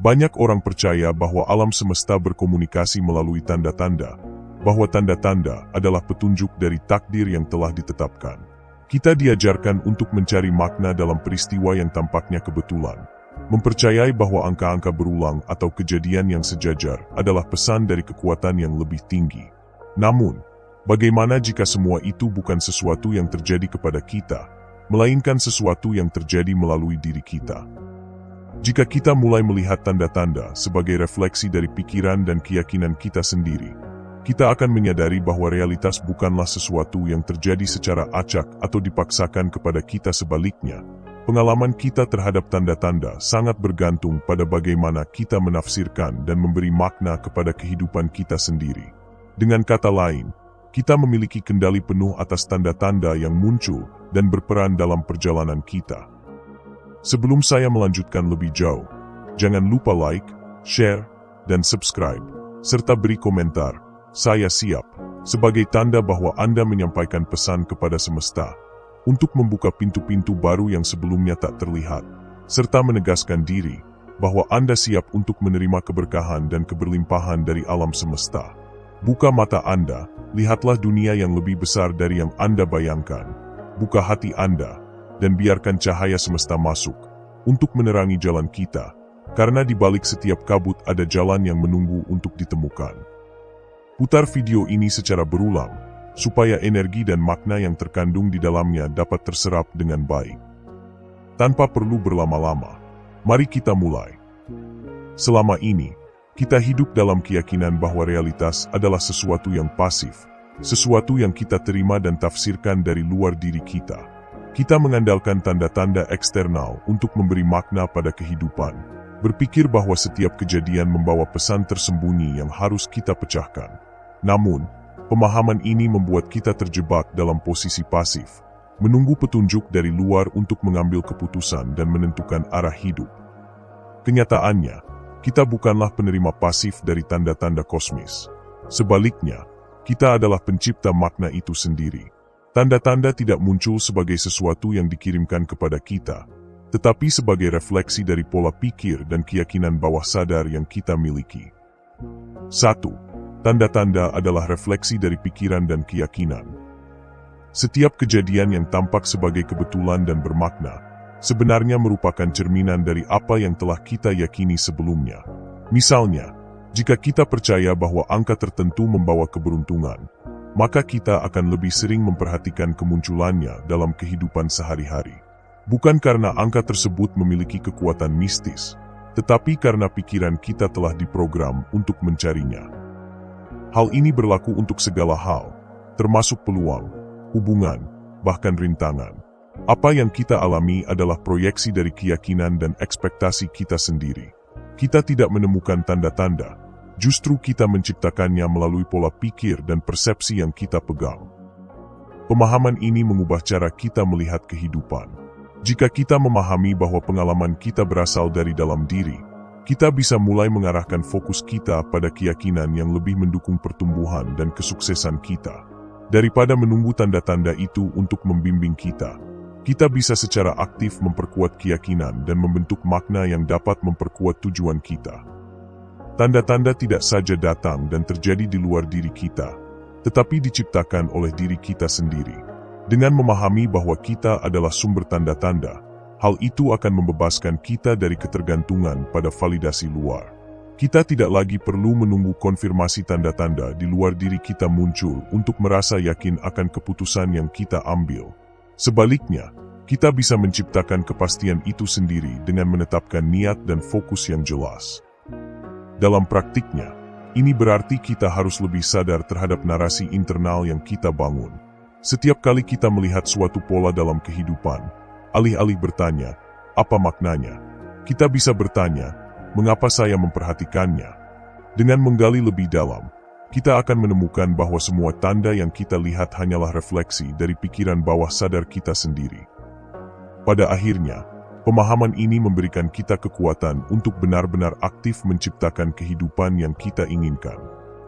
Banyak orang percaya bahwa alam semesta berkomunikasi melalui tanda-tanda, bahwa tanda-tanda adalah petunjuk dari takdir yang telah ditetapkan. Kita diajarkan untuk mencari makna dalam peristiwa yang tampaknya kebetulan, mempercayai bahwa angka-angka berulang atau kejadian yang sejajar adalah pesan dari kekuatan yang lebih tinggi. Namun, bagaimana jika semua itu bukan sesuatu yang terjadi kepada kita, melainkan sesuatu yang terjadi melalui diri kita? Jika kita mulai melihat tanda-tanda sebagai refleksi dari pikiran dan keyakinan kita sendiri, kita akan menyadari bahwa realitas bukanlah sesuatu yang terjadi secara acak atau dipaksakan kepada kita. Sebaliknya, pengalaman kita terhadap tanda-tanda sangat bergantung pada bagaimana kita menafsirkan dan memberi makna kepada kehidupan kita sendiri. Dengan kata lain, kita memiliki kendali penuh atas tanda-tanda yang muncul dan berperan dalam perjalanan kita. Sebelum saya melanjutkan lebih jauh, jangan lupa like, share, dan subscribe, serta beri komentar, "Saya siap," sebagai tanda bahwa Anda menyampaikan pesan kepada semesta, untuk membuka pintu-pintu baru yang sebelumnya tak terlihat, serta menegaskan diri, bahwa Anda siap untuk menerima keberkahan dan keberlimpahan dari alam semesta. Buka mata Anda, lihatlah dunia yang lebih besar dari yang Anda bayangkan. Buka hati Anda, dan biarkan cahaya semesta masuk, untuk menerangi jalan kita, karena di balik setiap kabut ada jalan yang menunggu untuk ditemukan. Putar video ini secara berulang, supaya energi dan makna yang terkandung di dalamnya dapat terserap dengan baik. Tanpa perlu berlama-lama, mari kita mulai. Selama ini, kita hidup dalam keyakinan bahwa realitas adalah sesuatu yang pasif, sesuatu yang kita terima dan tafsirkan dari luar diri kita. Kita mengandalkan tanda-tanda eksternal untuk memberi makna pada kehidupan, berpikir bahwa setiap kejadian membawa pesan tersembunyi yang harus kita pecahkan. Namun, pemahaman ini membuat kita terjebak dalam posisi pasif, menunggu petunjuk dari luar untuk mengambil keputusan dan menentukan arah hidup. Kenyataannya, kita bukanlah penerima pasif dari tanda-tanda kosmis. Sebaliknya, kita adalah pencipta makna itu sendiri. Tanda-tanda tidak muncul sebagai sesuatu yang dikirimkan kepada kita, tetapi sebagai refleksi dari pola pikir dan keyakinan bawah sadar yang kita miliki. 1. Tanda-tanda adalah refleksi dari pikiran dan keyakinan. Setiap kejadian yang tampak sebagai kebetulan dan bermakna, sebenarnya merupakan cerminan dari apa yang telah kita yakini sebelumnya. Misalnya, jika kita percaya bahwa angka tertentu membawa keberuntungan, maka kita akan lebih sering memperhatikan kemunculannya dalam kehidupan sehari-hari. Bukan karena angka tersebut memiliki kekuatan mistis, tetapi karena pikiran kita telah diprogram untuk mencarinya. Hal ini berlaku untuk segala hal, termasuk peluang, hubungan, bahkan rintangan. Apa yang kita alami adalah proyeksi dari keyakinan dan ekspektasi kita sendiri. Kita tidak menemukan tanda-tanda, justru kita menciptakannya melalui pola pikir dan persepsi yang kita pegang. Pemahaman ini mengubah cara kita melihat kehidupan. Jika kita memahami bahwa pengalaman kita berasal dari dalam diri, kita bisa mulai mengarahkan fokus kita pada keyakinan yang lebih mendukung pertumbuhan dan kesuksesan kita. Daripada menunggu tanda-tanda itu untuk membimbing kita, kita bisa secara aktif memperkuat keyakinan dan membentuk makna yang dapat memperkuat tujuan kita. Tanda-tanda tidak saja datang dan terjadi di luar diri kita, tetapi diciptakan oleh diri kita sendiri. Dengan memahami bahwa kita adalah sumber tanda-tanda, hal itu akan membebaskan kita dari ketergantungan pada validasi luar. Kita tidak lagi perlu menunggu konfirmasi tanda-tanda di luar diri kita muncul untuk merasa yakin akan keputusan yang kita ambil. Sebaliknya, kita bisa menciptakan kepastian itu sendiri dengan menetapkan niat dan fokus yang jelas. Dalam praktiknya, ini berarti kita harus lebih sadar terhadap narasi internal yang kita bangun. Setiap kali kita melihat suatu pola dalam kehidupan, alih-alih bertanya, "Apa maknanya?" kita bisa bertanya, "Mengapa saya memperhatikannya?" Dengan menggali lebih dalam, kita akan menemukan bahwa semua tanda yang kita lihat hanyalah refleksi dari pikiran bawah sadar kita sendiri. Pada akhirnya, pemahaman ini memberikan kita kekuatan untuk benar-benar aktif menciptakan kehidupan yang kita inginkan.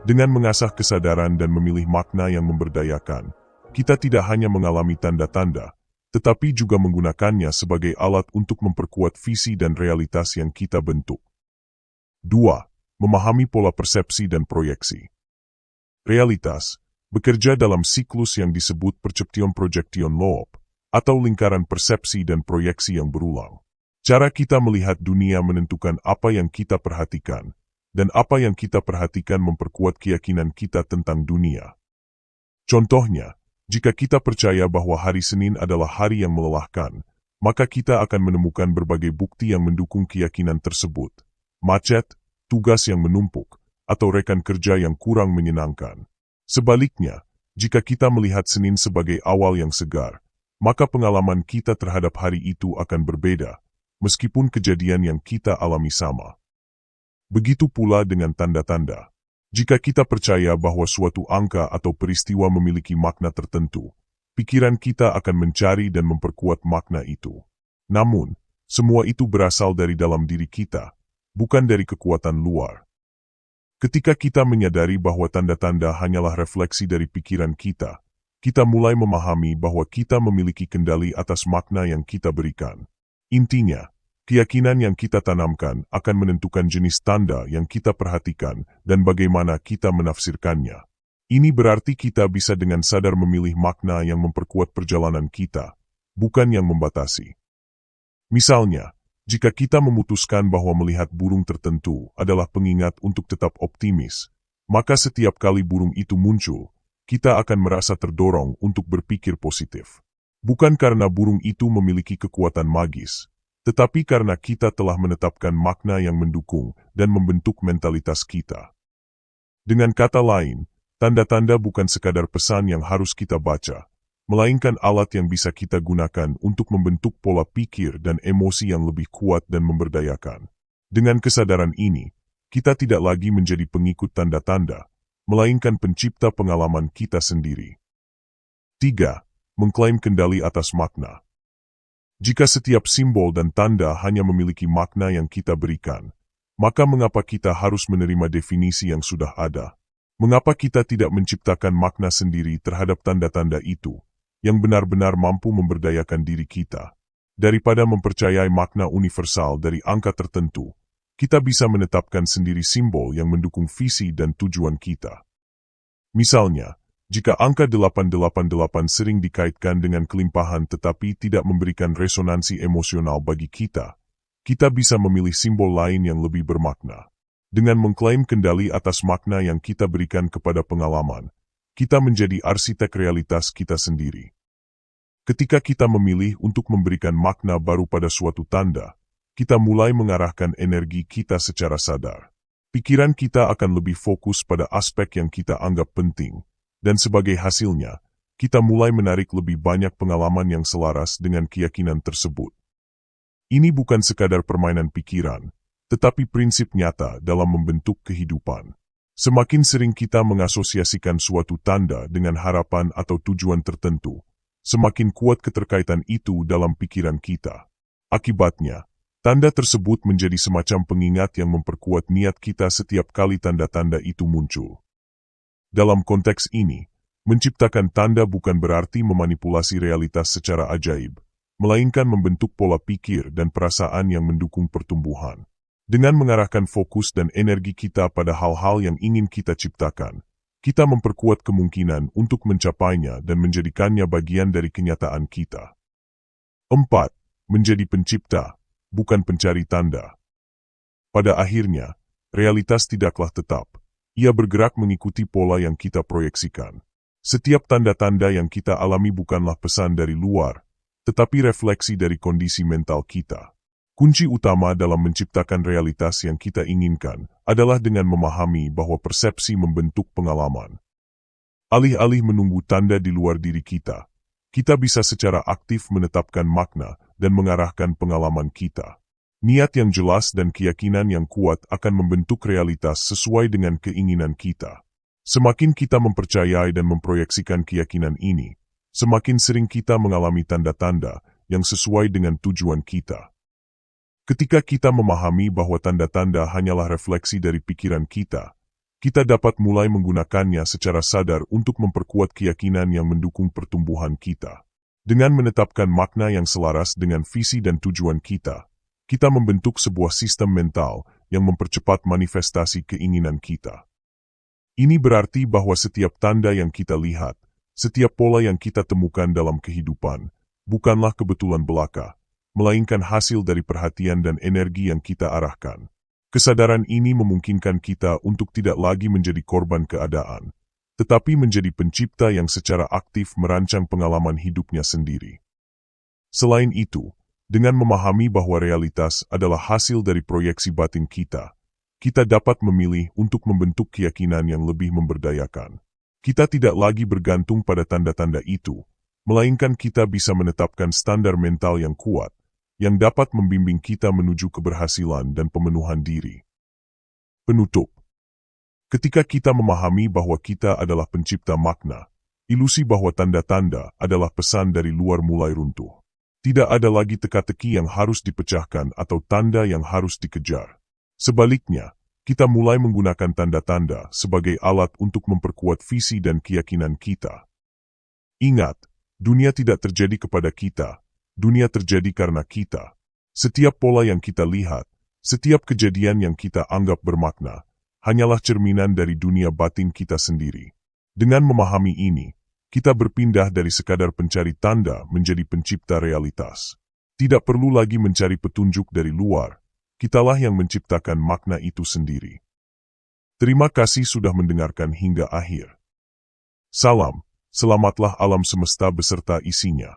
Dengan mengasah kesadaran dan memilih makna yang memberdayakan, kita tidak hanya mengalami tanda-tanda, tetapi juga menggunakannya sebagai alat untuk memperkuat visi dan realitas yang kita bentuk. 2. Memahami pola persepsi dan proyeksi. Realitas bekerja dalam siklus yang disebut perception-projection loop, atau lingkaran persepsi dan proyeksi yang berulang. Cara kita melihat dunia menentukan apa yang kita perhatikan, dan apa yang kita perhatikan memperkuat keyakinan kita tentang dunia. Contohnya, jika kita percaya bahwa hari Senin adalah hari yang melelahkan, maka kita akan menemukan berbagai bukti yang mendukung keyakinan tersebut. Macet, tugas yang menumpuk, atau rekan kerja yang kurang menyenangkan. Sebaliknya, jika kita melihat Senin sebagai awal yang segar, maka pengalaman kita terhadap hari itu akan berbeda, meskipun kejadian yang kita alami sama. Begitu pula dengan tanda-tanda. Jika kita percaya bahwa suatu angka atau peristiwa memiliki makna tertentu, pikiran kita akan mencari dan memperkuat makna itu. Namun, semua itu berasal dari dalam diri kita, bukan dari kekuatan luar. Ketika kita menyadari bahwa tanda-tanda hanyalah refleksi dari pikiran kita, kita mulai memahami bahwa kita memiliki kendali atas makna yang kita berikan. Intinya, keyakinan yang kita tanamkan akan menentukan jenis tanda yang kita perhatikan dan bagaimana kita menafsirkannya. Ini berarti kita bisa dengan sadar memilih makna yang memperkuat perjalanan kita, bukan yang membatasi. Misalnya, jika kita memutuskan bahwa melihat burung tertentu adalah pengingat untuk tetap optimis, maka setiap kali burung itu muncul, kita akan merasa terdorong untuk berpikir positif. Bukan karena burung itu memiliki kekuatan magis, tetapi karena kita telah menetapkan makna yang mendukung dan membentuk mentalitas kita. Dengan kata lain, tanda-tanda bukan sekadar pesan yang harus kita baca, melainkan alat yang bisa kita gunakan untuk membentuk pola pikir dan emosi yang lebih kuat dan memberdayakan. Dengan kesadaran ini, kita tidak lagi menjadi pengikut tanda-tanda, melainkan pencipta pengalaman kita sendiri. 3. Mengklaim kendali atas makna. Jika setiap simbol dan tanda hanya memiliki makna yang kita berikan, maka mengapa kita harus menerima definisi yang sudah ada? Mengapa kita tidak menciptakan makna sendiri terhadap tanda-tanda itu, yang benar-benar mampu memberdayakan diri kita? Daripada mempercayai makna universal dari angka tertentu, kita bisa menetapkan sendiri simbol yang mendukung visi dan tujuan kita. Misalnya, jika angka 888 sering dikaitkan dengan kelimpahan tetapi tidak memberikan resonansi emosional bagi kita, kita bisa memilih simbol lain yang lebih bermakna. Dengan mengklaim kendali atas makna yang kita berikan kepada pengalaman, kita menjadi arsitek realitas kita sendiri. Ketika kita memilih untuk memberikan makna baru pada suatu tanda, kita mulai mengarahkan energi kita secara sadar. Pikiran kita akan lebih fokus pada aspek yang kita anggap penting, dan sebagai hasilnya, kita mulai menarik lebih banyak pengalaman yang selaras dengan keyakinan tersebut. Ini bukan sekadar permainan pikiran, tetapi prinsip nyata dalam membentuk kehidupan. Semakin sering kita mengasosiasikan suatu tanda dengan harapan atau tujuan tertentu, semakin kuat keterkaitan itu dalam pikiran kita. Akibatnya, tanda tersebut menjadi semacam pengingat yang memperkuat niat kita setiap kali tanda-tanda itu muncul. Dalam konteks ini, menciptakan tanda bukan berarti memanipulasi realitas secara ajaib, melainkan membentuk pola pikir dan perasaan yang mendukung pertumbuhan. Dengan mengarahkan fokus dan energi kita pada hal-hal yang ingin kita ciptakan, kita memperkuat kemungkinan untuk mencapainya dan menjadikannya bagian dari kenyataan kita. 4. Menjadi pencipta, bukan pencari tanda. Pada akhirnya, realitas tidaklah tetap. Ia bergerak mengikuti pola yang kita proyeksikan. Setiap tanda-tanda yang kita alami bukanlah pesan dari luar, tetapi refleksi dari kondisi mental kita. Kunci utama dalam menciptakan realitas yang kita inginkan adalah dengan memahami bahwa persepsi membentuk pengalaman. Alih-alih menunggu tanda di luar diri kita, kita bisa secara aktif menetapkan makna dan mengarahkan pengalaman kita. Niat yang jelas dan keyakinan yang kuat akan membentuk realitas sesuai dengan keinginan kita. Semakin kita mempercayai dan memproyeksikan keyakinan ini, semakin sering kita mengalami tanda-tanda yang sesuai dengan tujuan kita. Ketika kita memahami bahwa tanda-tanda hanyalah refleksi dari pikiran kita, kita dapat mulai menggunakannya secara sadar untuk memperkuat keyakinan yang mendukung pertumbuhan kita. Dengan menetapkan makna yang selaras dengan visi dan tujuan kita, kita membentuk sebuah sistem mental yang mempercepat manifestasi keinginan kita. Ini berarti bahwa setiap tanda yang kita lihat, setiap pola yang kita temukan dalam kehidupan, bukanlah kebetulan belaka, melainkan hasil dari perhatian dan energi yang kita arahkan. Kesadaran ini memungkinkan kita untuk tidak lagi menjadi korban keadaan, tetapi menjadi pencipta yang secara aktif merancang pengalaman hidupnya sendiri. Selain itu, dengan memahami bahwa realitas adalah hasil dari proyeksi batin kita dapat memilih untuk membentuk keyakinan yang lebih memberdayakan. Kita tidak lagi bergantung pada tanda-tanda itu, melainkan kita bisa menetapkan standar mental yang kuat, yang dapat membimbing kita menuju keberhasilan dan pemenuhan diri. Penutup. Ketika kita memahami bahwa kita adalah pencipta makna, ilusi bahwa tanda-tanda adalah pesan dari luar mulai runtuh. Tidak ada lagi teka-teki yang harus dipecahkan atau tanda yang harus dikejar. Sebaliknya, kita mulai menggunakan tanda-tanda sebagai alat untuk memperkuat visi dan keyakinan kita. Ingat, dunia tidak terjadi kepada kita, dunia terjadi karena kita. Setiap pola yang kita lihat, setiap kejadian yang kita anggap bermakna, hanyalah cerminan dari dunia batin kita sendiri. Dengan memahami ini, kita berpindah dari sekadar pencari tanda menjadi pencipta realitas. Tidak perlu lagi mencari petunjuk dari luar, kitalah yang menciptakan makna itu sendiri. Terima kasih sudah mendengarkan hingga akhir. Salam, selamatlah alam semesta beserta isinya.